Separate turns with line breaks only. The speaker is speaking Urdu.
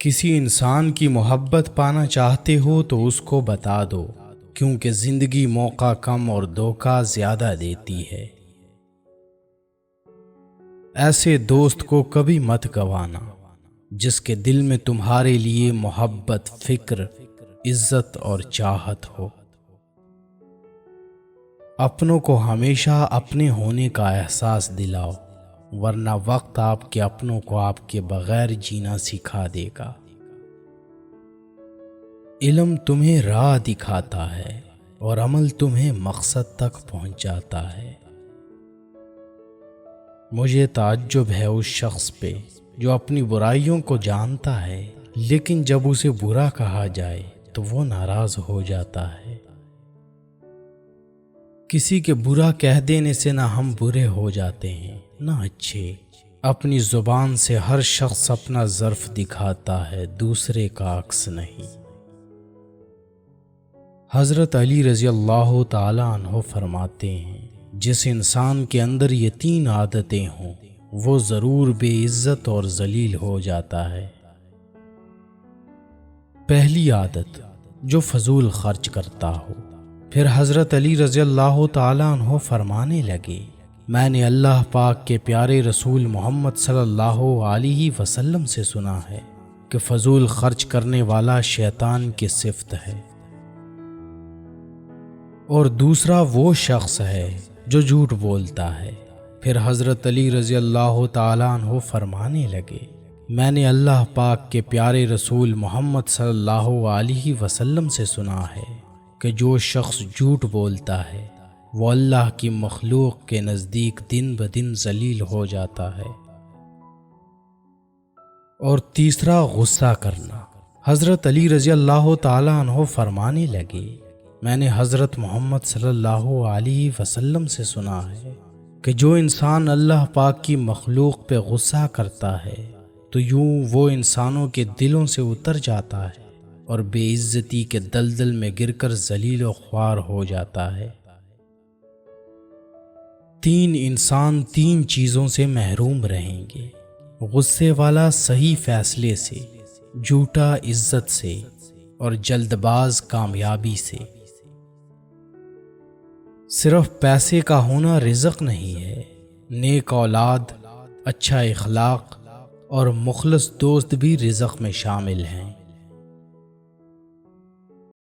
کسی انسان کی محبت پانا چاہتے ہو تو اس کو بتا دو، کیونکہ زندگی موقع کم اور دھوکہ زیادہ دیتی ہے۔ ایسے دوست کو کبھی مت گنوانا جس کے دل میں تمہارے لیے محبت، فکر، عزت اور چاہت ہو۔ اپنوں کو ہمیشہ اپنے ہونے کا احساس دلاؤ، ورنہ وقت آپ کے اپنوں کو آپ کے بغیر جینا سکھا دے گا۔ علم تمہیں راہ دکھاتا ہے اور عمل تمہیں مقصد تک پہنچاتا ہے۔ مجھے تعجب ہے اس شخص پہ جو اپنی برائیوں کو جانتا ہے، لیکن جب اسے برا کہا جائے تو وہ ناراض ہو جاتا ہے۔ کسی کے برا کہہ دینے سے نہ ہم برے ہو جاتے ہیں نہ اچھے۔ اپنی زبان سے ہر شخص اپنا ظرف دکھاتا ہے، دوسرے کا عکس نہیں۔ حضرت علی رضی اللہ تعالی عنہ فرماتے ہیں، جس انسان کے اندر یہ 3 عادتیں ہوں وہ ضرور بے عزت اور ذلیل ہو جاتا ہے۔ پہلی عادت، جو فضول خرچ کرتا ہو۔ پھر حضرت علی رضی اللہ تعالی عنہ فرمانے لگے، میں نے اللہ پاک کے پیارے رسول محمد صلی اللہ علیہ وسلم سے سنا ہے کہ فضول خرچ کرنے والا شیطان کی صفت ہے۔ اور دوسرا وہ شخص ہے جو جھوٹ بولتا ہے۔ پھر حضرت علی رضی اللہ تعالی عنہ فرمانے لگے، میں نے اللہ پاک کے پیارے رسول محمد صلی اللہ علیہ وسلم سے سنا ہے کہ جو شخص جھوٹ بولتا ہے وہ اللہ کی مخلوق کے نزدیک دن بدن ذلیل ہو جاتا ہے۔ اور تیسرا، غصہ کرنا۔ حضرت علی رضی اللہ تعالی عنہ فرمانے لگے، میں نے حضرت محمد صلی اللہ علیہ وسلم سے سنا ہے کہ جو انسان اللہ پاک کی مخلوق پہ غصہ کرتا ہے تو یوں وہ انسانوں کے دلوں سے اتر جاتا ہے اور بے عزتی کے دلدل میں گر کر ذلیل و خوار ہو جاتا ہے۔ 3 انسان 3 چیزوں سے محروم رہیں گے: غصے والا صحیح فیصلے سے، جھوٹا عزت سے، اور جلد باز کامیابی سے۔ صرف پیسے کا ہونا رزق نہیں ہے، نیک اولاد، اچھا اخلاق اور مخلص دوست بھی رزق میں شامل ہیں۔